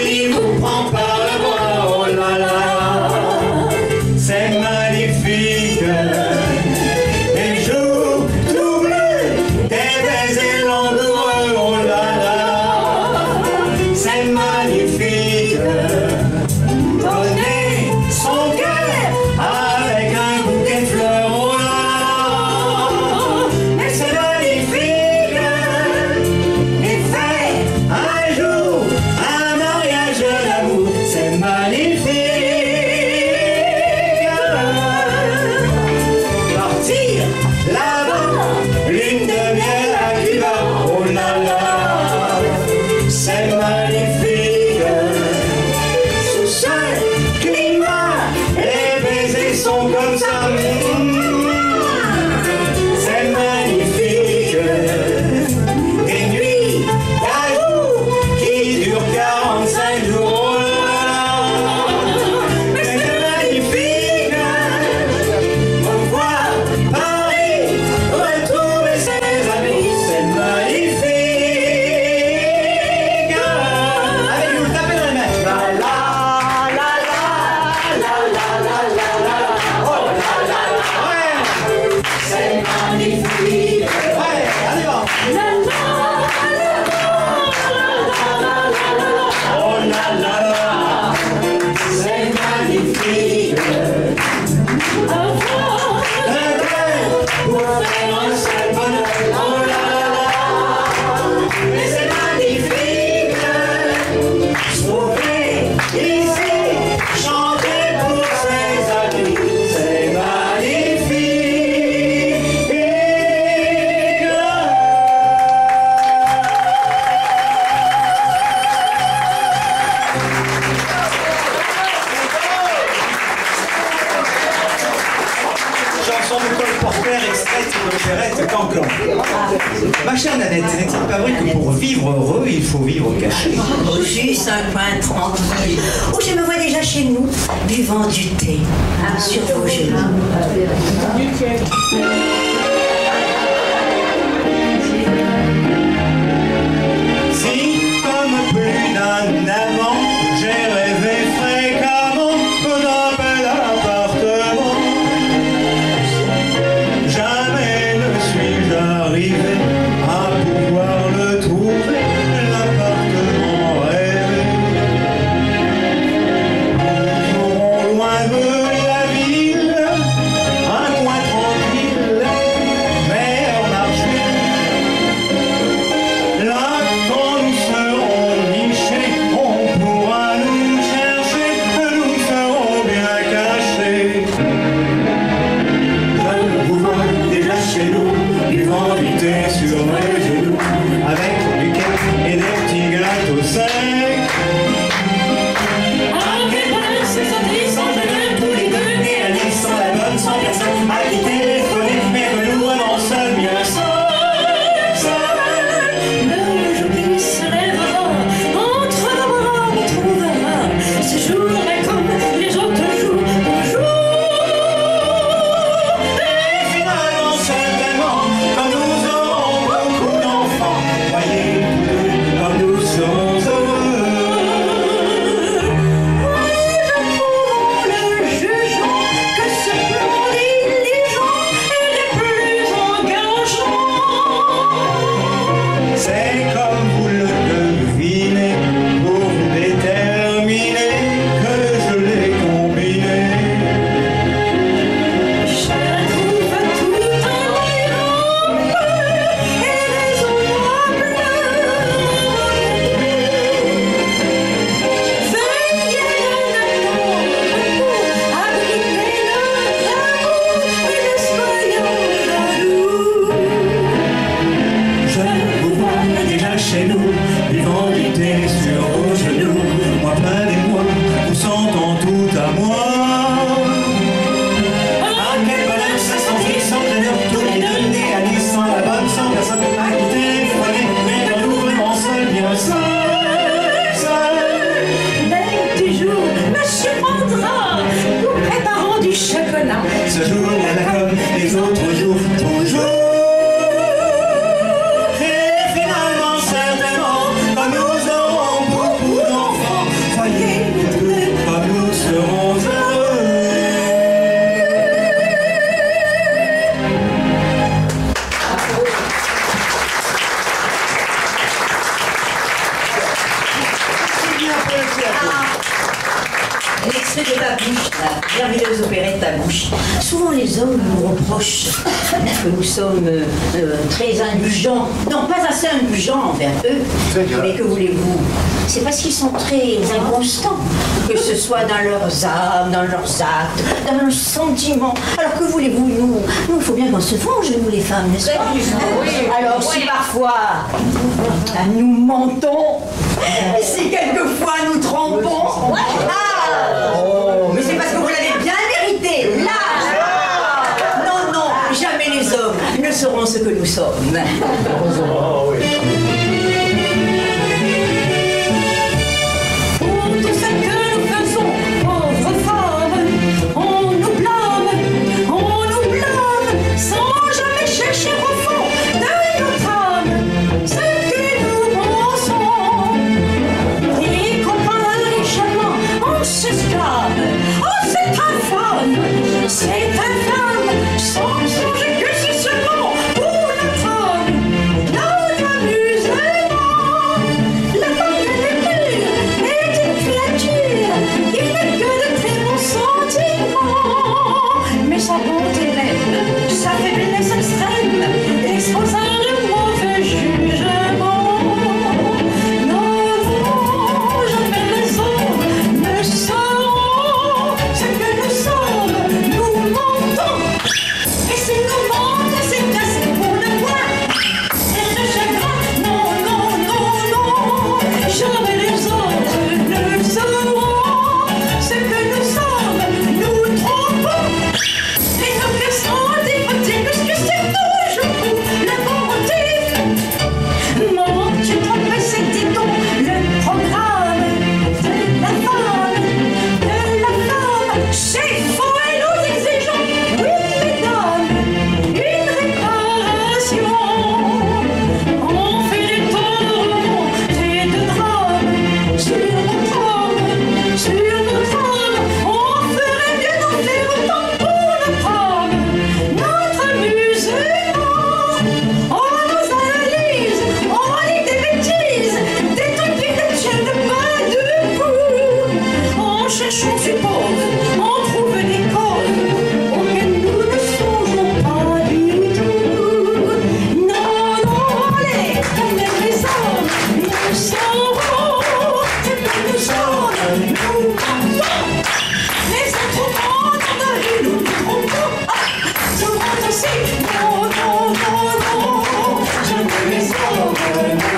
Il vous prend par le bras, oh là là, c'est magnifique. Les jours tout bleus, des baisers langoureux, oh là là, c'est magnifique. Donner son cœur avec un bouquet de fleurs, oh là là, mais c'est magnifique. Et faire un jour un mariage d'amour, c'est magnifique. Partir là-bas, lune de miel à Cuba, oh là là, c'est magnifique. Sous ce climat, les baisers sont comme ça, c'est magnifique. Des nuits d'amour qui durent 45 jours, oh là là, mais c'est magnifique. Revoir Paris, retrouver ses amis, c'est magnifique. Allez, vous tapez dans les mains. La la la la la la la la la, oh la la la, ouais, c'est magnifique. Ouais, allez va. Oh la la la, c'est magnifique. Un rêve pour faire un seul bonheur, oh là là, mais c'est magnifique. Sauver ici, chanter pour ses amis, c'est magnifique. Chanson de Cole Porter, extraite de l'opérette Canclan. Ma chère Nanette, n'est-il pas vrai que pour vivre heureux, il faut vivre caché? Au juste un coin tranquille, où je me vois déjà chez nous, buvant du thé sur vos genoux. Si, comme plus d'un amant, j'ai rêvé fréquemment d'un bel appartement, jamais ne suis-je arrivé à pouvoir le trouver, l'appartement rêvé. Nous loin de la ville, un coin tranquille, mer marché. Là, quand nous serons nichés, on pourra nous chercher, nous serons bien cachés. Je vous vois déjà chez nous, buvant du thé sur mes genoux, avec du cake et des petits gâteaux secs. Ah, quel bonheur, c'est sorti sans chagrin, tous les deux, nés à l'île, sans la bonne, sans personne, à qui téléphoner, mais que nous vraiment seuls, bien seuls. Le jour qui se lèvera, entre nos bras on trouvera ce jour là comme les autres jours, bonjour. Et finalement, certainement, quand nous aurons beaucoup d'enfants, voyez, quand nous serons heureux. Oui, j'approuvons le jugeant que ce plan diligent est les plus engageants. C'est comme vous le devinez, pour vous déterminer que je l'ai combiné. Je la trouve tout ennuyante et raisonnable. Veillez un amour abriter l'amour et le soyons jaloux. Je vous vois déjà chez nous, vivant du thé sur vos genoux, moi plein d'émoi, vous sentant tout à moi. Ah, quel bonheur, ça sentit sans tenir tous les deux, nés à Nice, sans la bonne, sans personne à qui téléphoner, mais que nous vraiment seuls, bien seuls, seuls. Mais toujours me surprendra jour viendra comme les autres jours, toujours. Et finalement, certainement, quand nous aurons beaucoup d'enfants, voyez-le, comme nous serons heureux. C'est bien pour le théâtre. L'extrait de ta bouche, la merveilleuse opérette ta bouche. Souvent les hommes nous reprochent que nous sommes très indulgents. Non, pas assez indulgents envers eux. Mais que voulez-vous? C'est parce qu'ils sont très inconstants. Que ce soit dans leurs âmes, dans leurs actes, dans leurs sentiments. Alors que voulez-vous, nous, il faut bien qu'on se venge, nous les femmes, n'est-ce pas? Alors si parfois nous mentons, si quelquefois nous trompons, mais c'est parce que vous l'avez bien mérité, là. Non, non, jamais les hommes ne seront ce que nous sommes. Pour tout ce que nous faisons, pauvres femmes, on nous blâme, sans jamais chercher au fond de notre âme ce que nous pensons. Et qu'on parle légèrement, on s'exclame, oh c'est infâme, sans songer que c'est seulement pour notre âme, notre amusement. La femme de nature est une créature qui n'est que de très bons sentiments. Mais sa bonté même, sa faiblesse extrême, expose à de mauvais jugements. Non, jamais les hommes ne sauront ce que nous sommes, nous mentons. Et si nous mentons, c'est assez pour le voir. Et ce chagrin, non, jamais les autres ne sauront ce que nous sommes, nous trompons. Et nos cœurs sont dévotés, parce que c'est toujours pour la bonté. Maman, tu trompes, c'était donc le programme de la femme, c'est faux et nous exigeons, oui mesdames, une réparation. On fait des torts et de drames sur notre âme, on ferait mieux d'en faire autant pour notre âme, notre amusement. On nous analyse, on lit des bêtises, des trucs qui ne tiennent pas debout. En cherchant, on suppose, on trouve des causes auxquelles nous ne songeons pas du tout. Non, les hommes, nous saurons ce que nous sommes, nous mentons. Les êtres humains dans la rue, nous nous trompons. Souvent aussi, non, jamais les hommes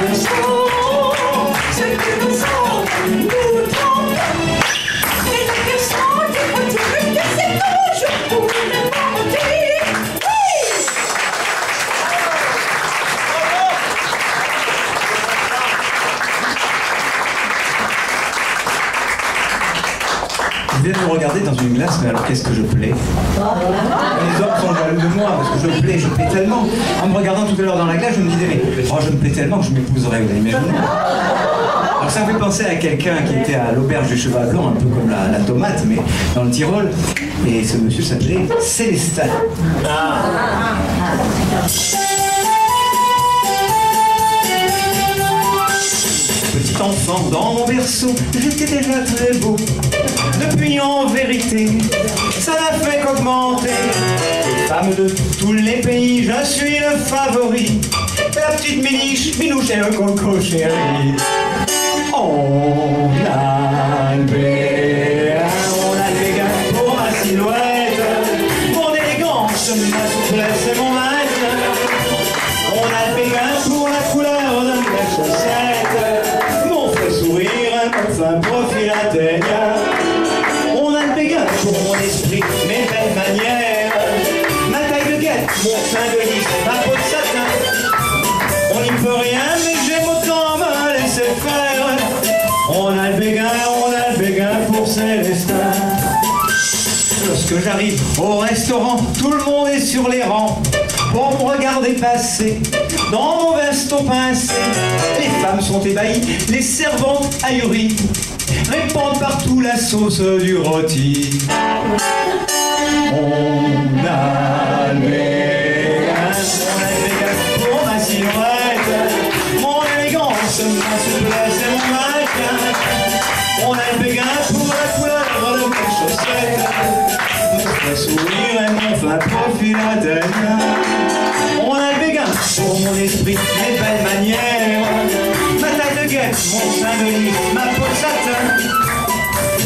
ne sauront ce que nous sommes, nous trompons. Et nos cœurs sont dévotés, parce que c'est toujours pour le mentir. Oui! Vous venez de me regarder dans une glace, mais alors qu'est-ce que je plais? Les hommes sont jaloux de moi parce que je plais tellement. En me regardant tout à l'heure dans la glace, je me disais, mais oh, je me plais tellement que je m'épouserais, vous imaginez? Alors ça me fait penser à quelqu'un qui était à l'auberge du Cheval Blanc, un peu comme la tomate, mais dans le Tyrol. Et ce monsieur s'appelait Célestin. Petit enfant dans mon berceau, j'étais déjà très beau. Depuis en vérité, ça n'a fait qu'augmenter. Les femmes de tous les pays, je suis le favori. La petite Minouche et le Coco chéri. On a le béguin pour ma silhouette, mon élégance, ma souplesse et mon maître. On a le béguin pour la couleur de mes chaussettes, mon frais sourire, mon fin profil atteignant. On a le béguin pour mon esprit, mes belles manières, ma taille de guette, mon sein de lys, ma peau de satin. On n'y peut rien, mais j'aime autant me laisser faire. On a le béguin pour Célestin. Le lorsque j'arrive au restaurant, tout le monde est sur les rangs pour me regarder passer dans mon veston pincé. Les femmes sont ébahies, les servantes ahuries répandent partout la sauce du rôti. On a le Vegas pour ma silhouette, mon élégance, ma souplesse et mon maintien. On a le Vegas pour la couleur de mes chaussettes, mon sourire et mon fin profil indemne. On a le Vegas pour mon esprit, mes belles manières, ma taille de guêpe, mon sein de lit, ma peau de satin.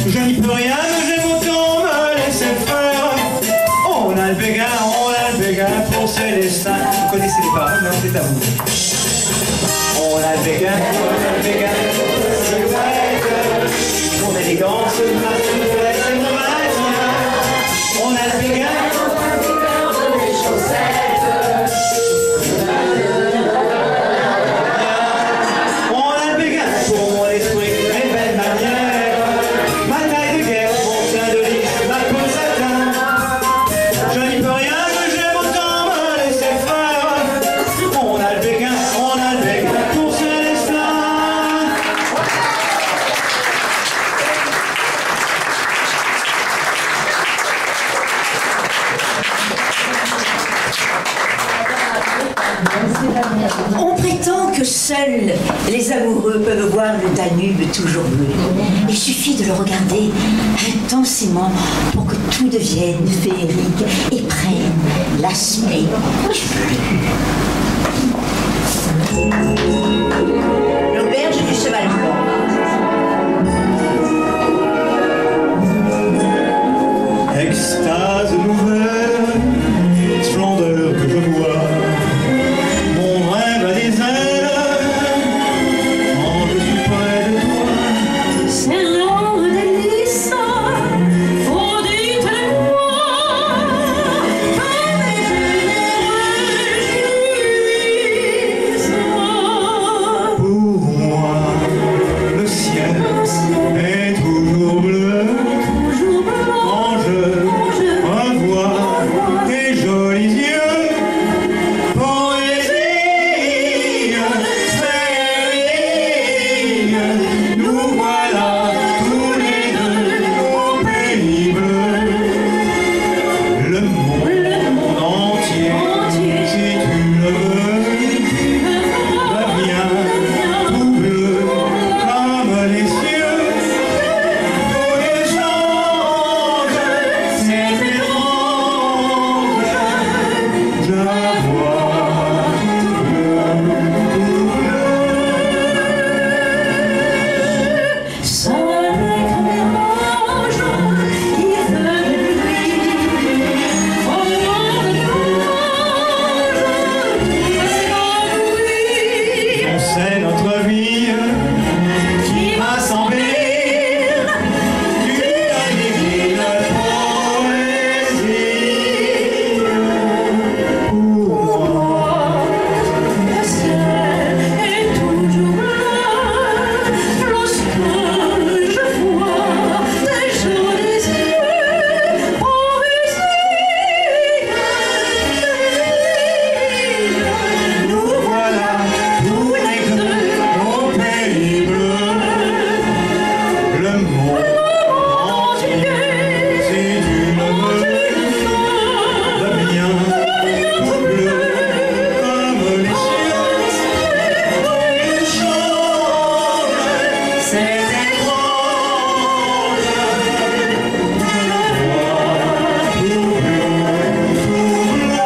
Je n'y peux rien, mais j'aime autant me laisser faire. On a le Vegas pour Célestin. Vous connaissez les paroles, non, c'est à vous. On a le Vegas pour Silhouette, mon élégance, ma souplesse et mon maintien. On a le Vegas pour mes chaussettes. On a le Vegas pour mon esprit, mes belles manières, ma taille de guerre, mon sein de lit, ma peau de satin. Je n'y peux rien, mais j'aime autant me laisser faire. On a le Vegas pour Célestin. On prétend que seuls les amoureux peuvent voir le Danube toujours bleu. Il suffit de le regarder intensément pour que tout devienne féerique et prenne l'aspect du bleu. L'auberge du Cheval Blanc. Extase nouvelle, splendeur que je vois, mon rêve a des ailes quand je suis près de toi. C'est l'heure des lys, fondit à moi, comme les généreux Pour moi, le ciel est toujours bleu quand je revois tes jolis yeux. Poésie, féerie, nous voilà tous les deux au pays bleu. Le monde entier, si tu le veux, devient tout bleu comme les cieux. Tout échange, c'est étrange. Je vois tout bleu. Seul avec mélange qui fait de lui au monde d'ange, On sait notre vie qui va s'embellir d'une divine poésie. Pour moi, le ciel est toujours bleu lorsque je vois tes jolis yeux. Poésie, nous voilà tous les deux au pays bleu. Le monde entier, si tu le veux, devient tout bleu comme les cieux. Il change, c'est étrange. Je vois tout bleu, tout bleu.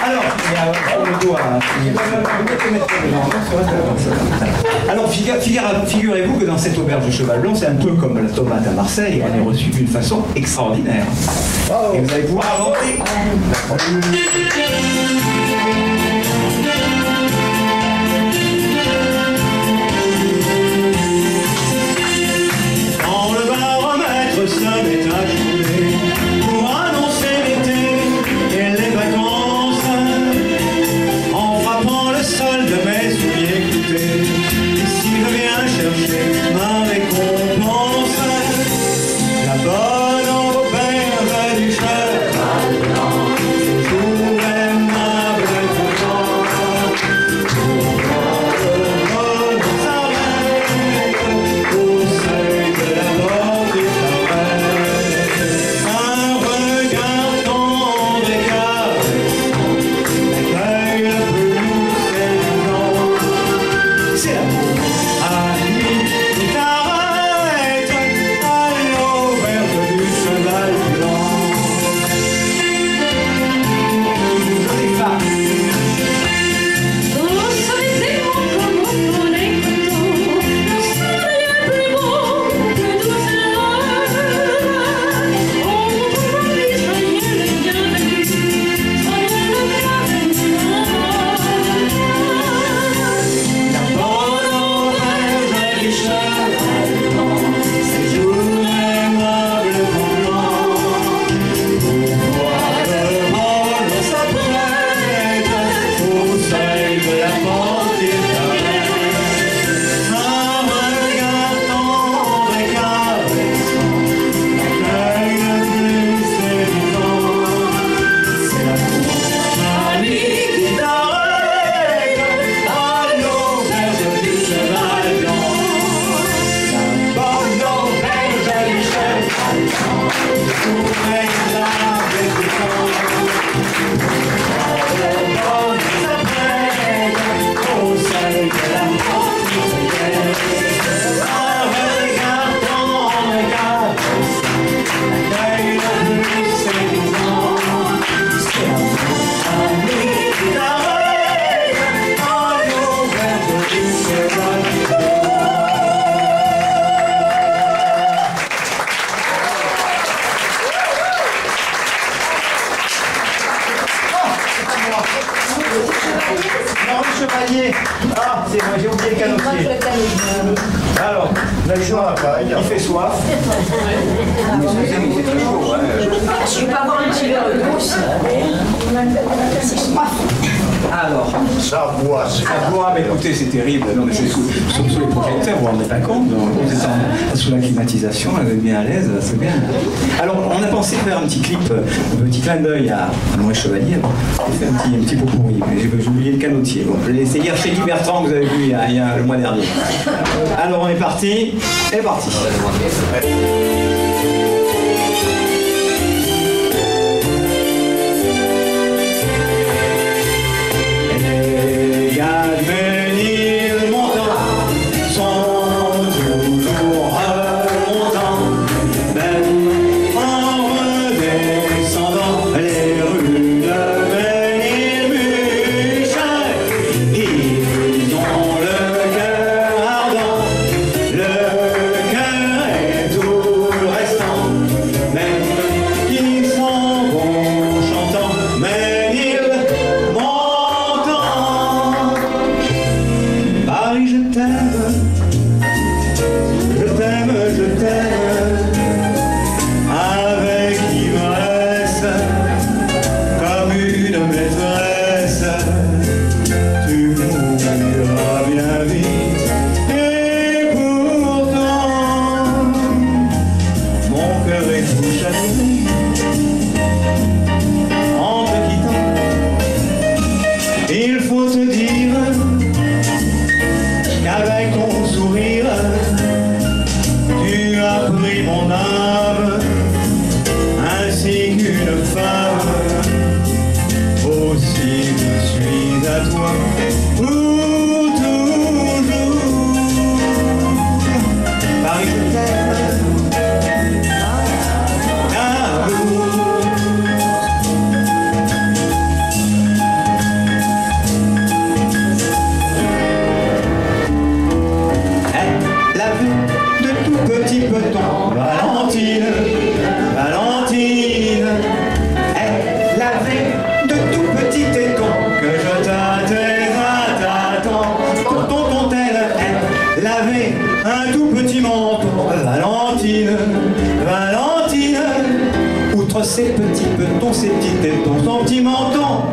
Alors, alors figurez-vous que dans cette auberge de Cheval Blanc, c'est un peu comme la tomate à Marseille, on est reçu d'une façon extraordinaire. Et vous allez pouvoir avancer. Dans le bar de mes souliers cloutés. Ici je viens chercher ma récompense, la bonne auberge du cheval blanc, toujours aimable et content. Pour s'arrête au seuil de la porte du travail. Un regard tendre et caressant l'accueil le plus séduisant. C'est l'amour à nuit qui t'arrête à l'auberge du cheval blanc. Jolie femme. Oh, savez-vous comment on est content, lorsqu'il y a plus beau que tout cela. Oh, soyez le bienvenu, soyez le bienvenu. La bonne auberge du cheval blanc, séjour aimable content. Voir le monde s'apprête au seuil de la porte du travail. Un regard tendre et caressant l'accueil le plus séduisant. C'est l'amour ami qui t'arrête à l'auberge du cheval blanc. La bonne auberge du cheval blanc, toujours aimable et content. Le monde s'apprête au seuil de la porte du travail. Un regard tendre et caressant l'accueil le plus séduisant. C'est l'amour ami qui t'arrête à l'auberge du cheval blanc. Non, le chevalier. Ah, c'est moi, j'ai oublié le canotier. Alors, vous avez chaud, il fait soif. Je vais pas avoir un petit verre d'eau. Alors, Ça boit. mais écoutez, c'est terrible. Non, mais c'est sous les projecteurs, vous vous rendez pas compte. Donc, vous êtes sous la climatisation, elle est bien à l'aise, c'est bien. Alors, on a pensé faire un petit clip, un petit clin d'œil à Maurice Chevalier. On fait un petit pot pourri, mais j'ai oublié le canotier. Bon, c'est hier chez Guy Bertrand que vous avez vu il y a le mois dernier. Alors, on est parti. C'est parti. Les gars de Ménilmontant sont toujours remontants, même en redescendant les rues de Ménilmuchet. Ils ont le cœur ardent, le cœur est tout restant, même qu'ils s'en vont chantant Ménilmontant. Paris, je t'aime, je t'aime, je t'aime, avec ivresse, comme une maîtresse. Tu mourras bien vite, et pourtant, mon cœur est tout chatouillé en te quittant. Il faut te dire qu'avec ton sourire, tu as pris mon âme, ainsi qu'une femme. Aussi je suis à toi pour toujours. Paris, je t'aime, amour. Elle avait de tout petits petons, Valentine, Valentine. Elle avait de tout petits tétons que je tâtais à tâtons. Tonton, elle avait un tout petit menton, Valentine, Valentine. Outre ses petits petons, ses petits tétons, son petit menton.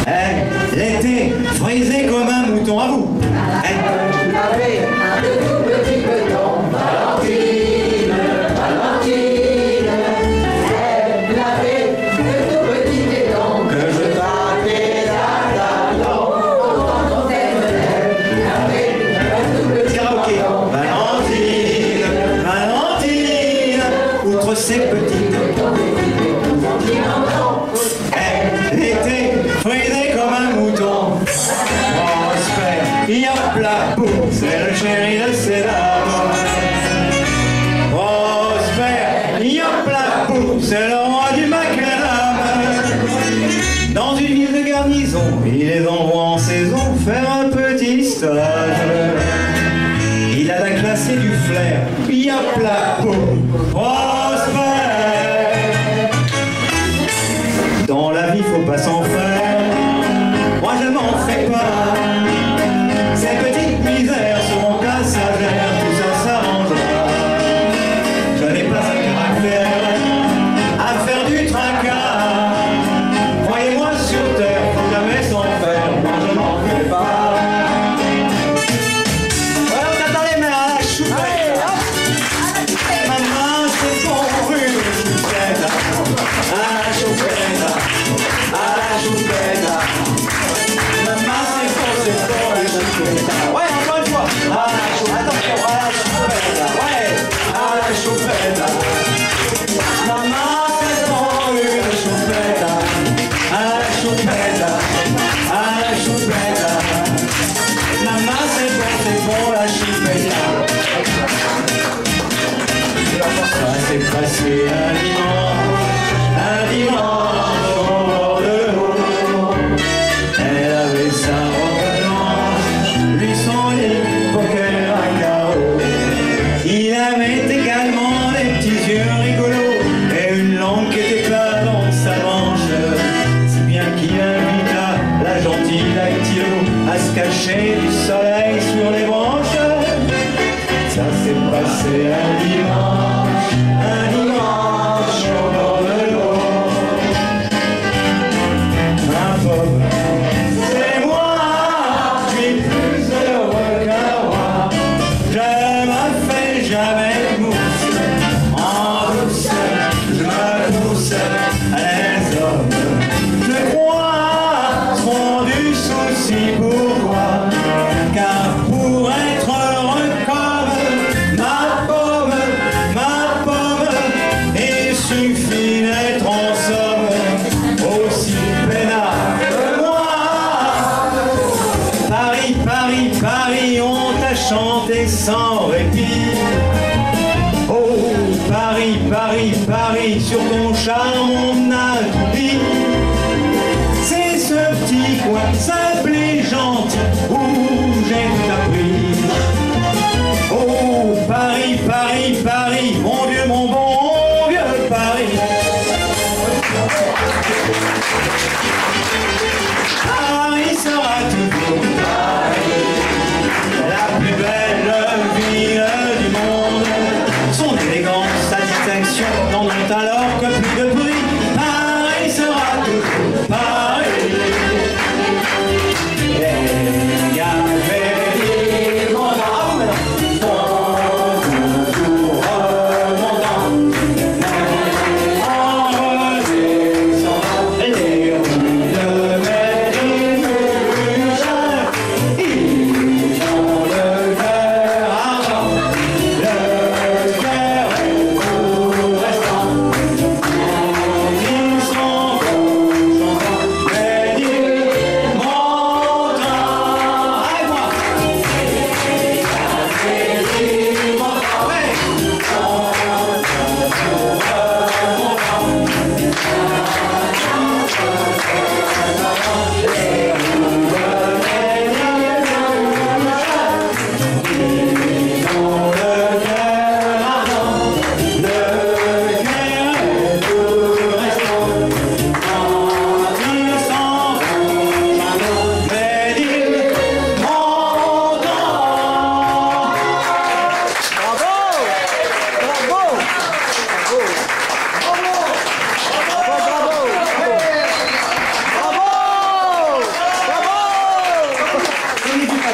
Elle était frisée comme un mouton à vous. Elle avait un tout petit peton, Valentine, Valentine. Elle avait de tout petits tétons que je tapais à la dent. Quand on t'aimait, elle avait un tout petit peton. Valentine, Valentine, outre ses petits tétons, elle était frisée comme un mouton. Prosper, hop là, boum, c'est le chéri de ses dames. Prosper, hop là, boum, c'est le roi du macadam. Dans une ville de garnison, il les envoie en saison faire un petit stage. Il a la classe et du flair, hop là, boum, Prosper. Dans la vie, faut pas s'en faire. Moi, je m'en fais pas. Ces petites misères seront passagères, tout ça s'arrangera. Je n'ai pas un caractère à faire du tracas. Croyez-moi, sur terre, faut jamais s'en faire. Moi, je m'en fais pas. Ouais, on attend les mains à la choupette. Maman, c'est pour une choupette. À la choupette. Maman, c'est pour la choupette. Ouais, encore une fois. À la choupette. Attention, à la choupette. Ouais, à la choupette. Maman, c'est pour une choupette. À la choupette. À la choupette. Maman, c'est pour la choupette. Ça s'est passé un dimanche au bord de l'eau. Elle avait sa robe blanche, lui son lit poker à carreaux. Il avait également des petits yeux rigolos et une langue qui était plate dans sa manche. Si bien qu'il invita la gentille dactylo à se cacher du soleil sur les branches. Ça s'est passé un dimanche au bord de l'eau. Ma pauvre, c'est moi, je suis plus heureux qu'un roi. Je me fais jamais de mousse, en douceur, je me pousse les hommes. Je crois seront du souci pour moi, car pour être heureux comme ma pomme, il suffit d'être en somme aussi peinard que moi. Paris, Paris, Paris, on t'a chanté sans répit. Oh, Paris, Paris, Paris, sur ton charme on a tout dit. C'est ce petit coin simple et gentil où j'ai tout appris. Oh, Paris, Paris, Paris, mon Dieu, mon bon vieux Paris. Paris sera toujours Paris, la plus belle ville du monde. Son élégance, sa distinction n'en ont alors que plus de prix. Paris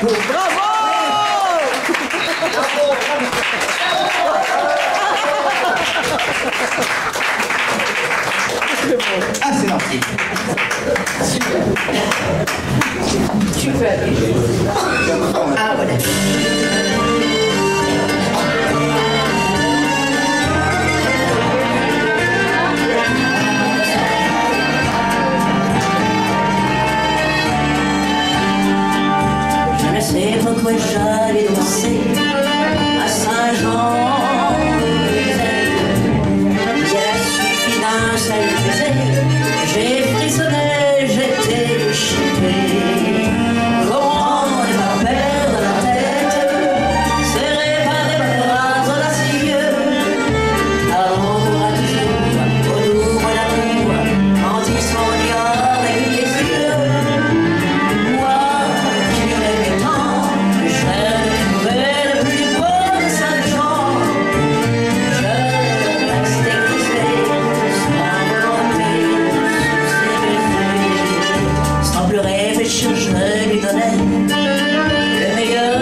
Bravo. Ah, c'est parti. Tu peux aller. Ah, voilà. Je ne sais pourquoi j'allais danser à Saint-Jean. Il a suffi d'un seul baiser, j'ai frissonné, j'étais déchiré. Comment ne pas perdre la tête, serré par des bras audacieux, car on pourra toujours au doux l'amour quand ils sont liés avec les yeux. Moi qui rêvais tant, j'ai trouvé le plus beau de Saint-Jean. Je restais crispé, sans volonté, sous ses baisers. Sans plus réfléchir, je lui donnais le meilleur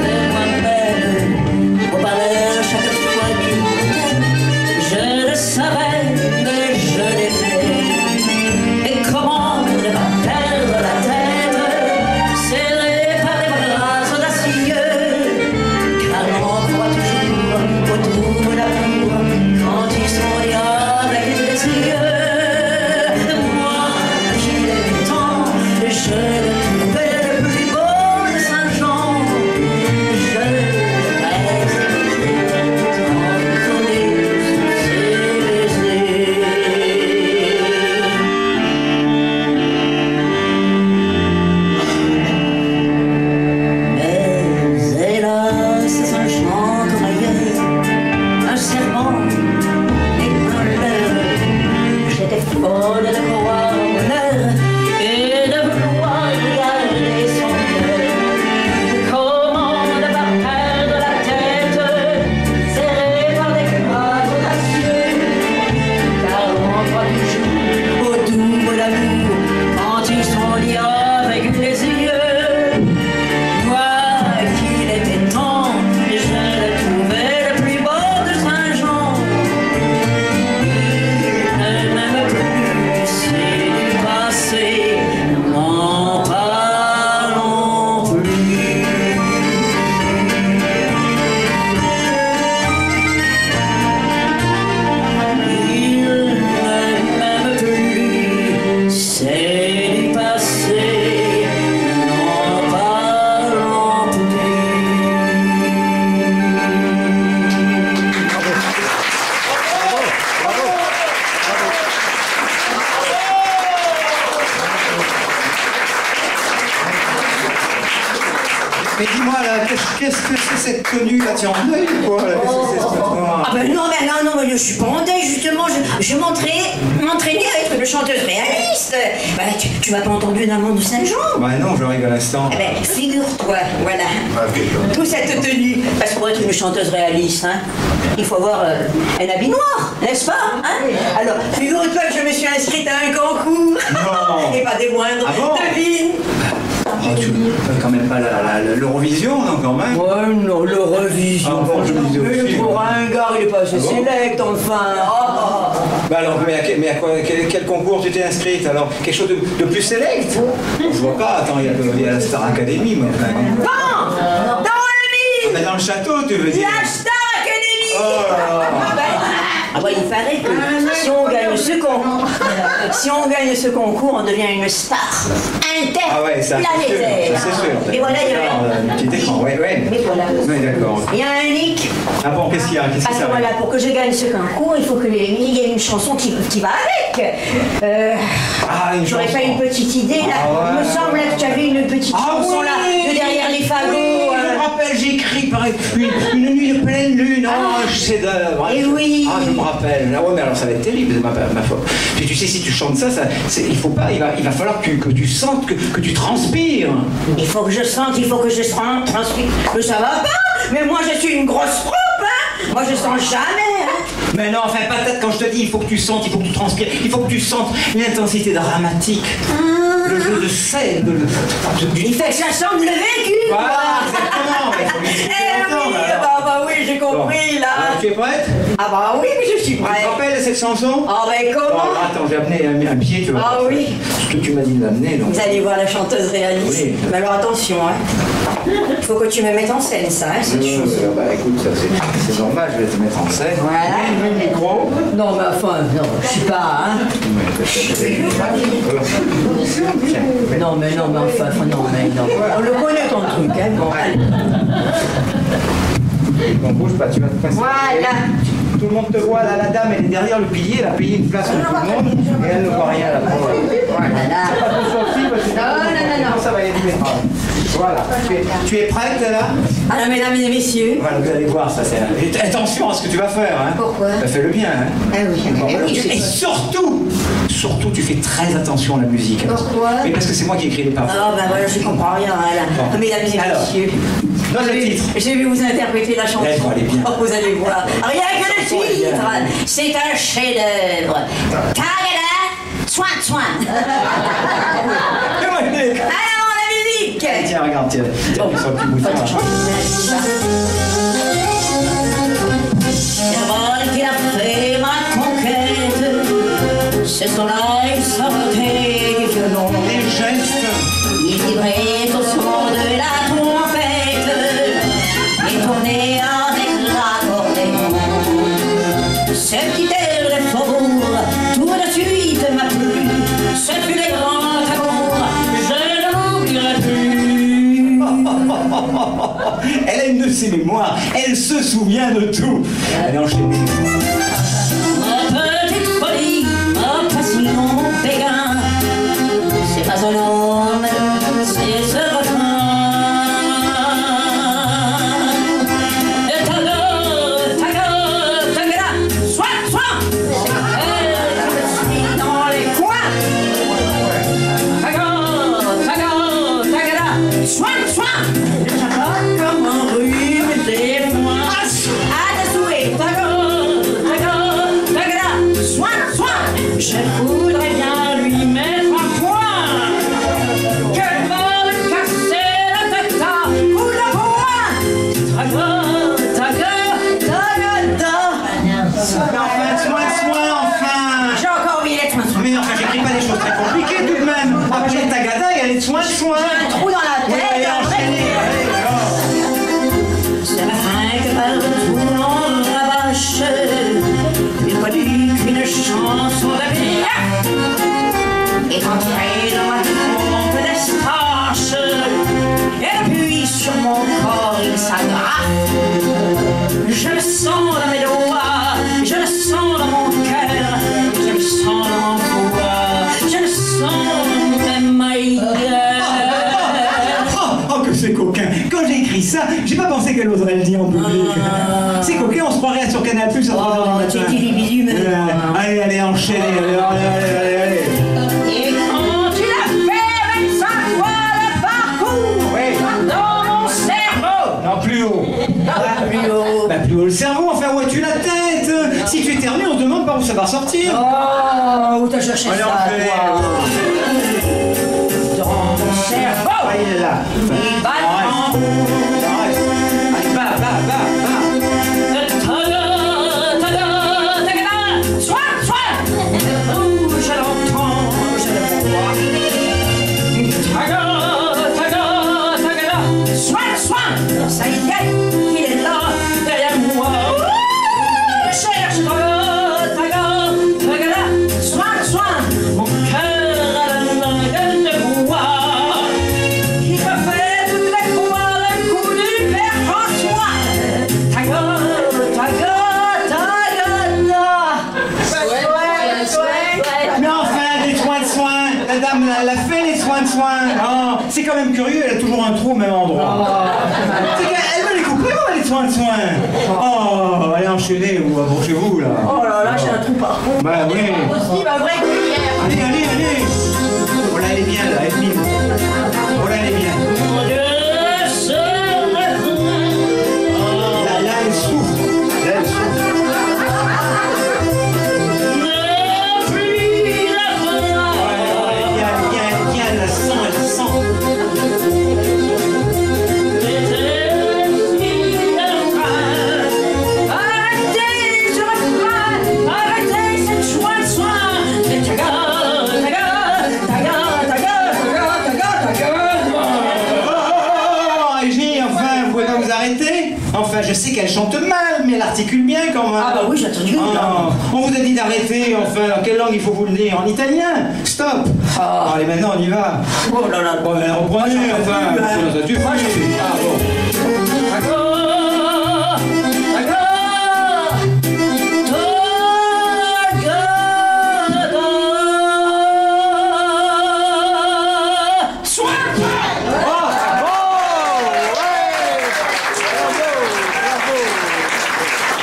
de moi-même. Au parleur, chaque fois qu'il m'écoutait, je le savais, mais je l'aimais. Et comment ne pas perdre la tête, serré par des bras audacieux, car on croit toujours au doux l'amour quand ils sont liés avec les yeux. Moi qui l'aimais tant, je le trouvais le plus beau de Saint-Jean. Je reste envolé sous ses baisers. Mais hélas, Saint-Jean comme ailleurs, un serment et un leurre. J'étais folle de croire au bonheur et de vouloir garder son cœur. Comment ne pas perdre la tête, serré par des bras audacieux, car on croit toujours au doux de l'amour quand ils sont liés avec les yeux. Moi qui l'aimais tant, je le trouvais le plus beau de Saint-Jean. Il ne m'aime plus, c'est du passé, n'en parlons plus. Il ne m'aime plus, c'est du passé, n'en parlons plus. Mais dis-moi là, qu'est-ce que c'est cette tenue là? Tu es en deuil ou quoi là? Qu'est-ce que c'est ce moment? Ah ben non, mais non, je suis pas en deuil, justement, je m'entraînais à être une chanteuse réaliste. Bah, tu m'as pas entendu d'un monde de Saint-Jean? Bah non, j'arrive à l'instant. Eh ben, figure-toi, voilà, Ah, ok. toute cette tenue. Parce que pour être une chanteuse réaliste, hein, il faut avoir un habit noir, n'est-ce pas hein? Alors, figure-toi que je me suis inscrite à un concours. Non. Et pas des moindres. Ah bon? Devine. Oh, tu quand même pas l'Eurovision, non, quand même? Ouais, non, l'Eurovision. Ah, bon, je me disais aussi, Mais pour moi. un gars, il est pas assez Ah bon? sélect, enfin. Oh. Bah alors, mais à quoi, quel concours tu t'es inscrite alors? Quelque chose de plus select? Je vois pas, attends, il y a la Star Academy, mais enfin. Bon, dans le Mais dans le château, tu veux dire? la Star Academy. Oh là là. Ah bah, il paraît que si on gagne ce concours, on devient une star Ah ouais, ça c'est sûr, interplanétaire. ça, c'est sûr. Et voilà, il y a Un petit écran, ouais. Et voilà. Oui, d'accord. Il y a un hic. Ah bon, qu'est-ce qu'il y a? Qu'est-ce que Parce ça que voilà, pour que je gagne ce concours, il faut qu'il y ait une chanson qui va avec. Ah, une J'aurais chanson. pas une petite idée là. Ah ouais. Il me semble que tu avais une petite Ah chanson oui. là, de derrière les fagots. Oui, je me rappelle, j'ai écrit par une nuit de pleine lune, oh, chef d'œuvre. Et oui. Ah, je me rappelle. Ah ouais, mais alors ça va être terrible, ma foi. Puis tu sais, si tu chantes ça, il faut pas, il va falloir que tu sentes, que tu transpires. Il faut que je sente, il faut que je transpire. Mais ça va pas. Mais moi je suis une grosse troupe, hein. Moi je sens jamais, hein. Mais non, enfin, pas peut-être quand je te dis, il faut que tu sentes, il faut que tu transpires, il faut que tu sentes l'intensité dramatique. Le de scène, Il fait que ça semble le vécu. Voilà, exactement. Il faut lui expliquer longtemps, alors. Bah oui, j'ai compris là. Tu es prête? Ah bah oui, mais je suis Tu te prête. rappelles cette chanson? Ah mais Oh, comment? attends, j'ai amené un billet, tu vois. Ah oui. Ce que tu m'as dit de l'amener, donc. Vous allez voir la chanteuse réaliste. Oui. Mais alors attention, hein. Il faut que tu me mettes en scène, ça, hein, cette chose. Bah écoute, ça c'est normal, je vais te mettre en scène. Voilà. Mets le micro. Non, mais enfin, non, je suis pas, hein. Non, mais enfin, non, mais non. On le connaît ton truc, hein. Bon, allez. On bouge pas, tu vas te passer. Voilà. Tout le monde te voit, là, la dame, elle est derrière le pilier, elle a payé une place pour tout le monde, et elle ne voit rien, là. Voilà. C'est pas trop sorti, parce que Non. ça va y aller. Voilà. Tu es prête, là? Alors, mesdames et messieurs. Voilà, vous allez voir, ça c'est... Et attention à ce que tu vas faire, hein. Pourquoi? Bah, fais-le bien, hein. Ah oui, Bon, voilà. oui, je Et sais. surtout, tu fais très attention à la musique. Pourquoi? Mais parce que c'est moi qui écris les paroles. Ah, ben voilà, je comprends rien, là. Bon. Mesdames et Alors, messieurs. donne le titre. Je vais vous interpréter la chanson. Elle est bien. Oh, vous allez voir. Rien que le titre, c'est un chef-d'œuvre. Tagada, soin. Comment elle est? Alors, la musique. Tiens, regarde, tiens. Bon, Sur le petit bouton, là. C'est le vol qui a fait ma conquête. Ce son-là, il sortait du violon. Les gestes. Il vibrait au son de la trompette et tournait avec l'accordéon. Ce petit air de faubourg, tout de suite m'a plu. Ce fut le grand amour, je ne l'oublierai plus. Elle a une de ses mémoires, elle se souvient de tout. Elle est enchaînée. Ma petite folie, ma passion, mon béguin, c'est pas un homme, c'est ce refrain. Tagada, soin, je suis dans les coins. Tagada, soin, comme un rhume des foins. À tes souhaits, tagada, soin, je voudrais bien lui mettre un point. Qu'elle va me casser la tête à coup de poing. Tagada. Enfin, enfin. J'ai encore oublié les soins. Mais enfin, j'écris pas des choses très compliquées tout de même. Après Tagada, il y a les soins. J'ai un trou dans la Ouais, tête. elle est enchaînée. C'est la fin que partout on rabâche. Il faut dire qu'une chanson de vie est entrée dans ma trompe d'estache. Et puis sur mon corps il s'agrafe. Je le sens dans mes doigts, je le sens dans mon cœur, je le sens dans mon foie, je le sens dans mes mailles. Oh, que c'est coquin. Quand j'ai écrit ça, j'ai pas pensé qu'elle oserait le dire en public. C'est coquin, on se croirait sur Canal Plus à 3h du matin. tu dis bisous, mais... Allez, enchaînez. Allez. Et quand tu l'as fait 25 fois le parcours, Oui. dans mon cerveau, Non, plus haut. plus haut. Bah, plus haut le cerveau, enfin, où as-tu la tête? Si tu éternues, on se demande par où ça va sortir. Oh, où t'as cherché Allez, ça, enchaînez. toi? Dans mon cerveau, Ah, il est là. il bat Reste. Allez, va. Soin, je l'entends, je le vois. Tagada, soin, ça y est, il est là, derrière moi. Je cherche tagada, soin, mon cœur a la langue de bois. Il me fait toutes les fois le coup du père François. Tagada. Mais enfin, des soins de soins. La dame, elle a fait les soins de soins. Oh, c'est quand même curieux, elle a toujours un trou au même endroit. C'est qu'elle veut les couper, les soins de soins. Oh, allez, enchaînez, vous, approchez-vous, là. Oh là là, j'ai un trou partout. Bah oui. Aussi ma vraie cuillère. Allez. Oh là, elle est bien, là, elle est bien. Oh là, elle est bien. Là, elle souffre. Elle est bien, Enfin, je sais qu'elle chante mal, mais elle articule bien quand même. Ah bah oui, j'ai entendu. Ah, on vous a dit d'arrêter, enfin, en quelle langue il faut vous le dire? En italien? Stop. Ah. Allez, maintenant on y va. Oh là là. Bon, ben, reprenez, enfin. Ça suffit. Ah, bon.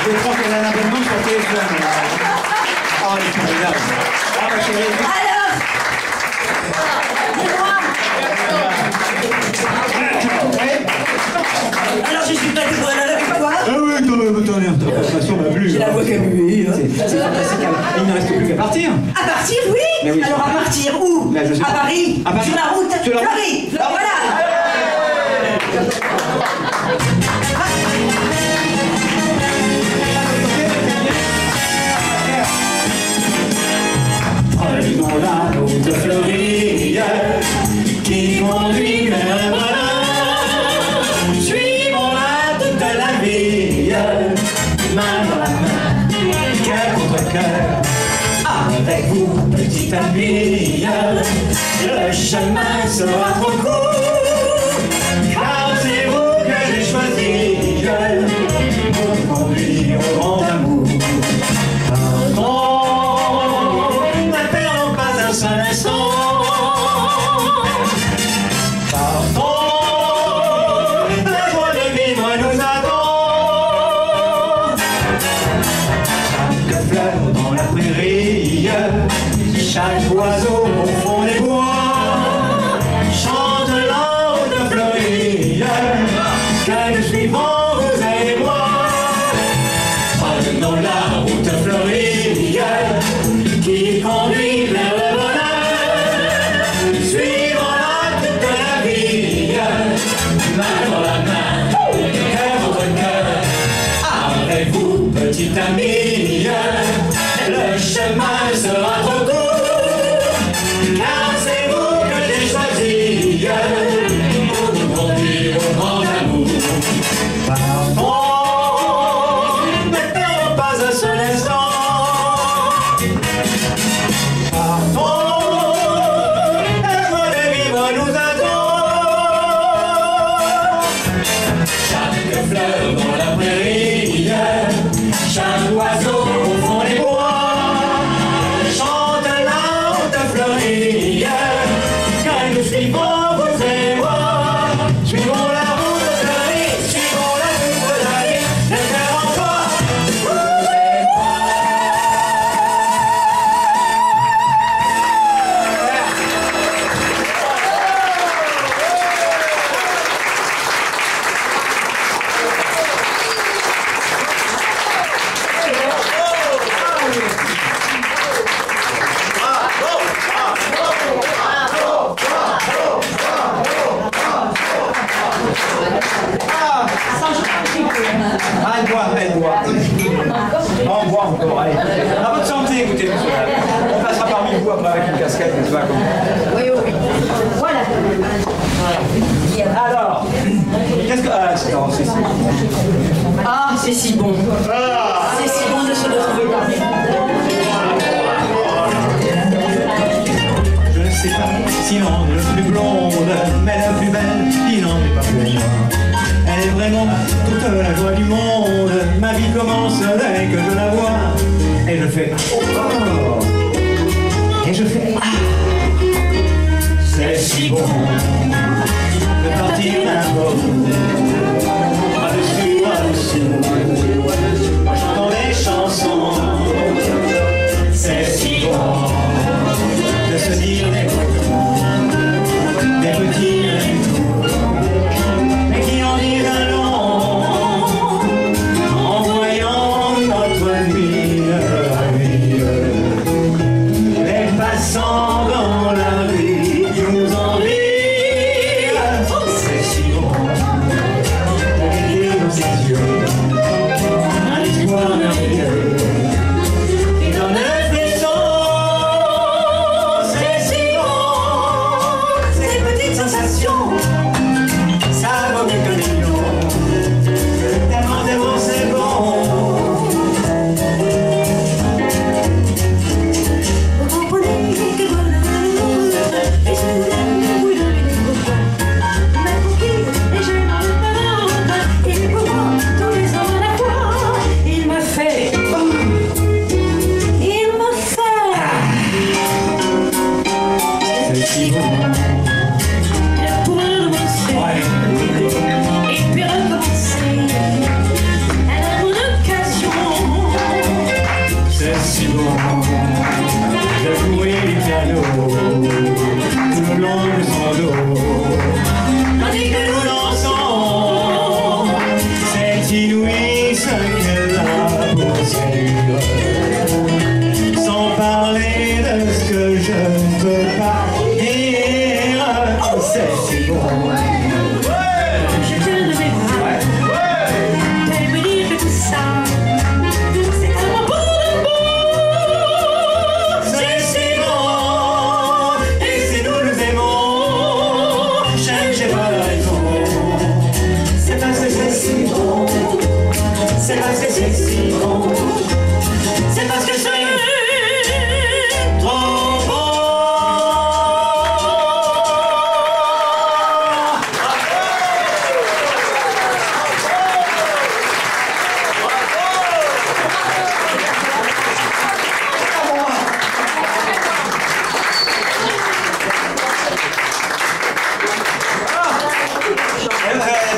Je crois qu'elle a un abonnement sur le téléphone. Oh, elle est formidable. Ah, ma chérie. Alors je suis pas du tout à avec quoi? Ah oui, attendez, ta prestation m'a plu. J'ai la voix qu'amuée. C'est fantastique. Il ne reste plus qu'à partir. À partir, oui. Mais oui, alors à partir où? Là, je sais À pas. Paris. À Paris. Sur la route. Sur la route. Fleury. Voilà. Prenons la route fleurie qui conduit vers le bonheur. Suivons-la toute la vie, main dans la main, cœur contre cœur. Avec vous, petite amie, le chemin sera trop court. Car c'est vous que j'ai choisi pour conduire au grand amour. Ne perdons pas un seul instant. Partons, la joie de vivre nous attend. Chaque fleur dans la prairie, chaque oiseau au fond des bois, chante la route fleurie que nous suivons, vous et moi. Prenons la route fleurie qui conduit vers le bonheur. Suivons-la toute la vie, main dans la main, cœur contre cœur. Avec vous, petite amie, le chemin sera trop court. Car c'est vous que j'ai choisi pour nous conduire au grand amour. Partons, ne perdons pas un seul instant. Partons, la joie de vivre nous attend. Chaque fleur dans la prairie, chaque oiseau au fond des bois, chante la route fleurie que nous suivons, vous et moi. Suivons la route fleurie, suivons la route fleurie, le cœur en joie, vous et moi. Allez boire, allez boire. On boit encore, allez. À votre santé, écoutez, monsieur. On passera parmi vous après avec une casquette, n'est-ce pas? Oui, oui. Voilà. Alors, qu'est-ce que... Ah, c'est si bon. Ah, c'est si bon. C'est si bon de se retrouver parmi vous. Je ne sais pas si l'on est le plus blonde, mais la plus belle, il n'en est pas pour moi. Elle est vraiment toute la joie du monde. Ma vie commence dès que je la vois. Et je fais oh. Et je fais ah. C'est si bon de partir n'importe où. Par-dessus, par-dessous, en chantant des chansons. C'est si bon de se dire des petits mais qui en disent un long en voyant notre vie, les passants dans la rue nous envient. C'est si bon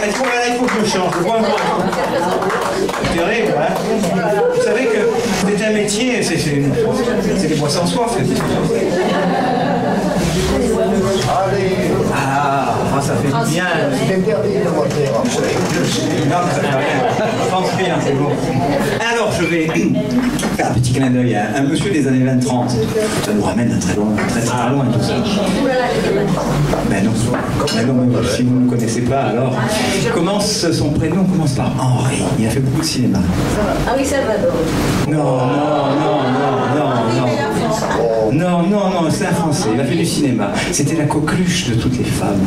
il faut que je change. C'est terrible, hein? Vous savez que c'est un métier, c'est des poissons sans soif. Ah, ça fait du bien. Non, ça fait rien. Je pense rien, c'est bon. Alors, je vais faire un petit clin d'œil à un monsieur des années 20-30. Ça nous ramène à très loin, très loin tout ça. Ben non, mais si vous ne connaissez pas, alors, son prénom commence par Henri. Il a fait beaucoup de cinéma. Ah oui, Salvador. Non, c'est un Français. Il a fait du cinéma. C'était la coqueluche de toutes les femmes.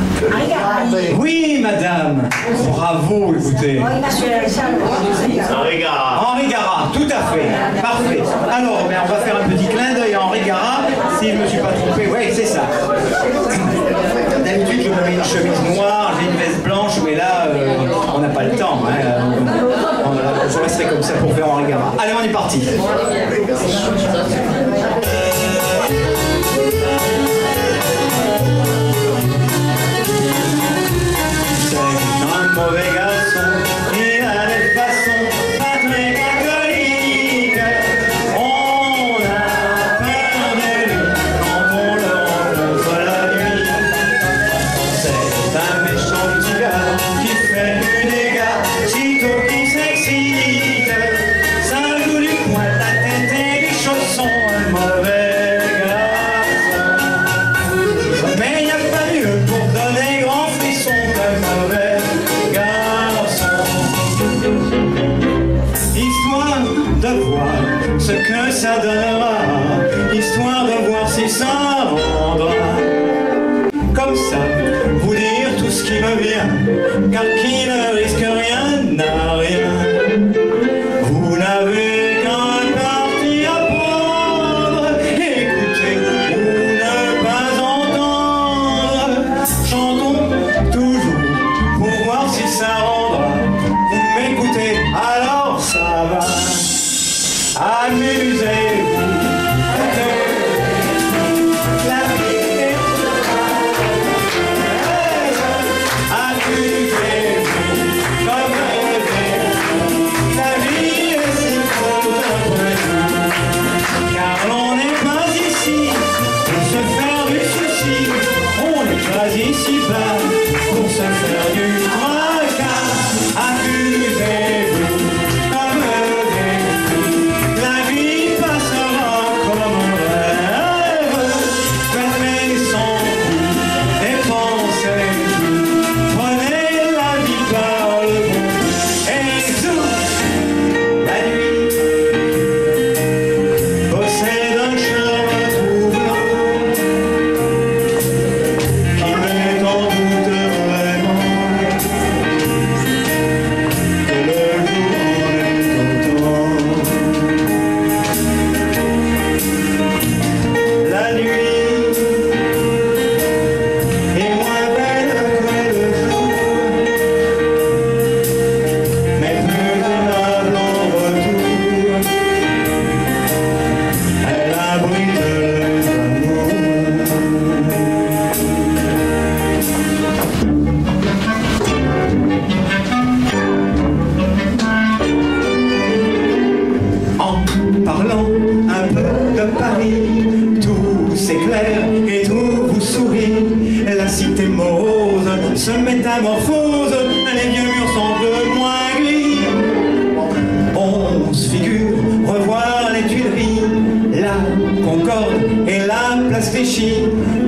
Oui, madame. Bravo, écoutez. Henri Garat. Henri Garat, tout à fait. Parfait. Alors, on va faire un petit clin d'œil à Henri Garat, si je ne me suis pas trompé. Oui, c'est ça. D'habitude, je me mets une chemise noire, j'ai une veste blanche, mais là, on n'a pas le temps. Hein. Je resterai comme ça pour faire Henri Garat. Allez, on est parti. Mauvais garçon, il a des façons pas très catholiques. On a peur de lui quand on le rencontre la nuit. C'est un méchant petit gars qui fait du dégât, sitôt qu'il s'excite. Ça joue du poing de la tête et des chaussons, un mauvais garçon. Mais il n'y a pas mieux pour donner grand frisson qu'un mauvais. Histoire de voir ce que ça donnera, histoire de voir si ça rendra. Comme ça, vous dire tout ce qui me vient, car qui ne risque rien n'a rien. Vous n'avez qu'un parti à prendre, écoutez ou ne pas entendre. Chantons toujours pour voir si ça rendra. Vous m'écoutez, alors ça va. Amusez-vous. La vie est amusez-vous comme rêvez. La vie est si courte après tout. Car l'on n'est pas ici pour se faire du souci. On n'est pas ici bas pour se faire du tracas. Amusez-vous comme rêvez. La vie passera comme un rêve. Fermez son cou, dépensez tout. Prenez la vie par le bout. Et tout, la nuit possède un charme troublant qui met en doute vraiment que le jour est autant. La nuit est moins belle que le jour, mais plus aimable en retour. Elle abrite les amours. En parlant un peu de Paris, tout s'éclaire et tout vous sourit. La cité morose se métamorphose, les vieux murs semblent moins gris. On se figure revoir les Tuileries, la Concorde et la place Clichy.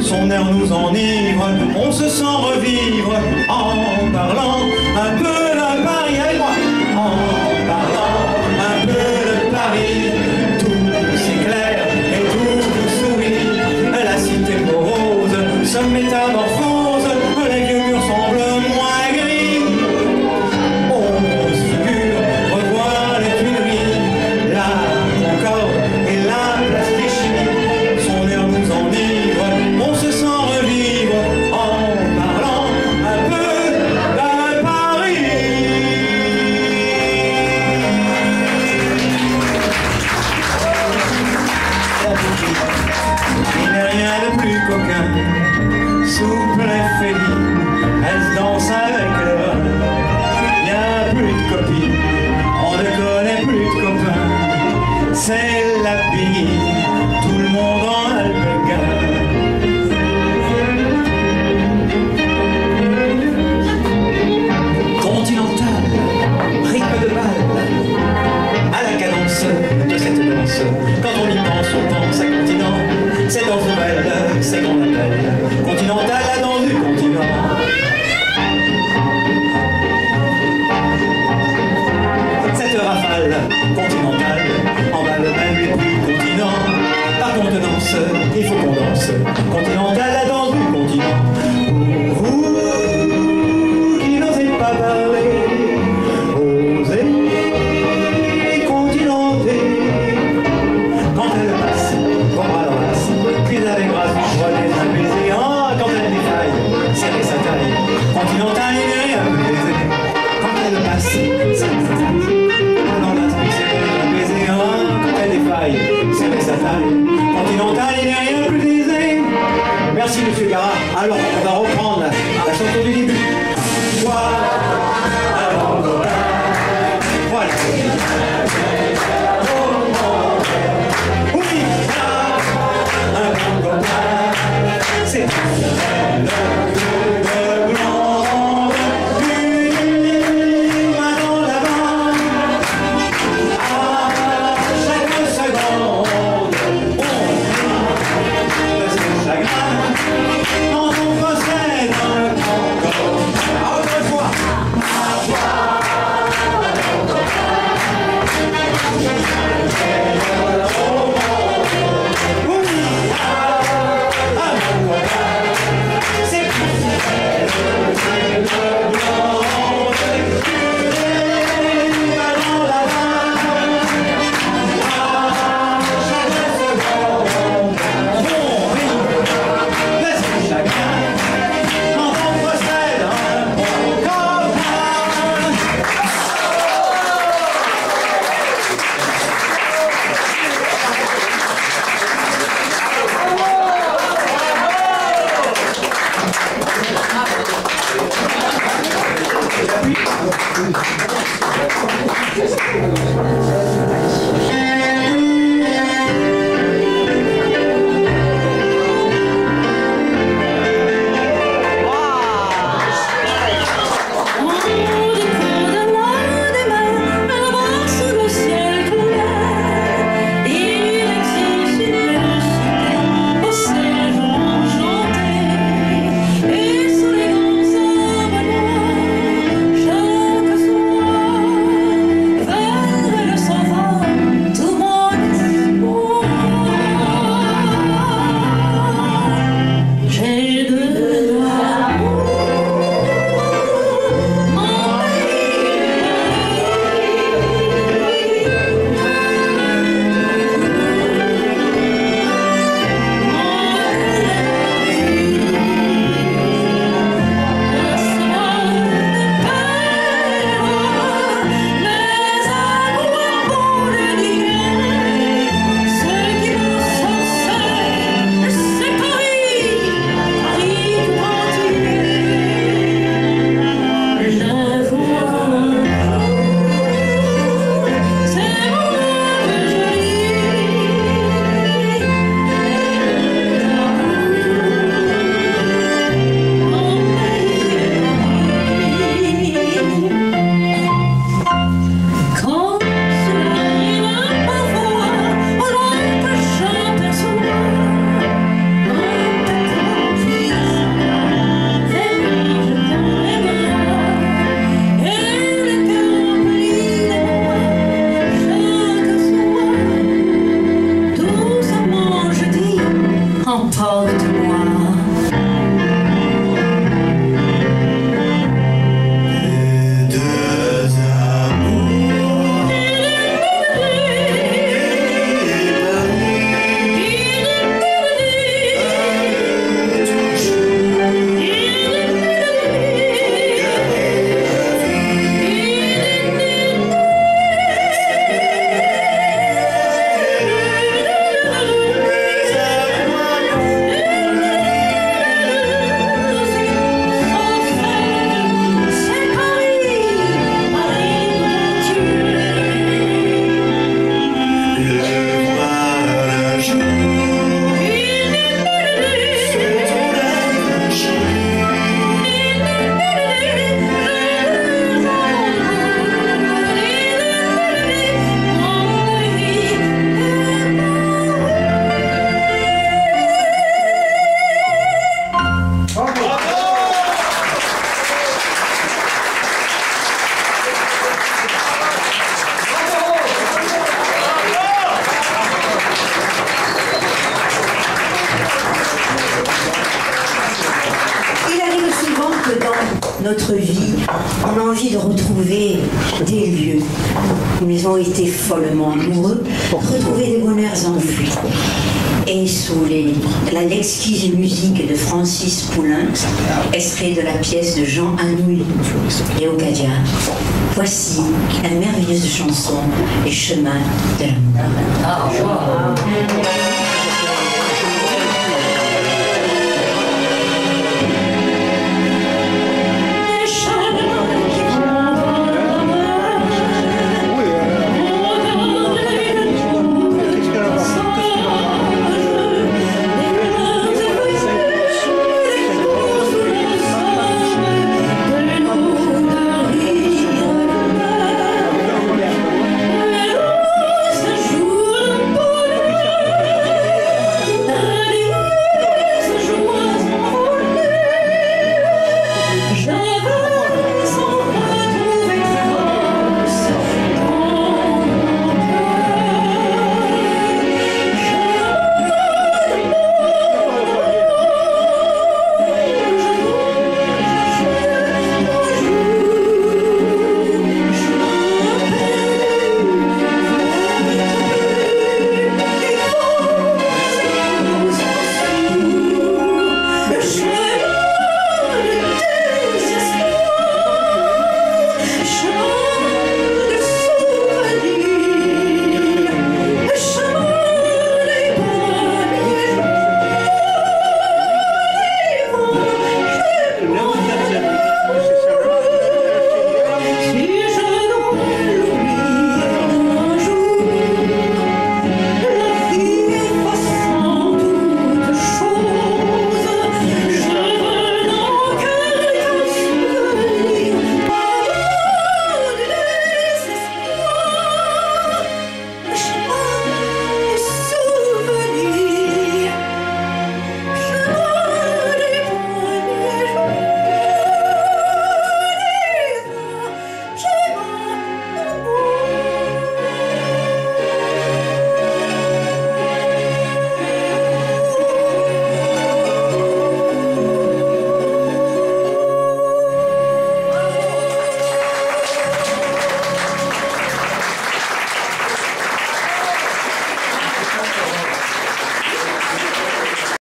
Son air nous enivre, on se sent revivre en parlant un peu de Paris. Avec moi. En parlant un peu de Paris, tout s'éclaire et tout vous sourit. La cité morose se métamorphose, les vieux murs semblent moins gris. On se figure revoir les Tuileries, la Concorde et la place Clichy. Son air nous enivre, on se sent revivre Alors, on va reprendre la chanson du début. Voilà. Voilà. Oui, un grand copain, c'est le blanc, une main dans la main, à chaque seconde, on de ses chagrins, quand on possède un grand copain. Autrefois, notre vie, on a envie de retrouver des lieux où ils ont été follement amoureux, retrouver des bonheurs enfuis. Et sous l'exquise musique de Francis Poulenc, extrait de la pièce de Jean Anouilh et Ocadia, voici la merveilleuse chanson Les chemins de l'amour.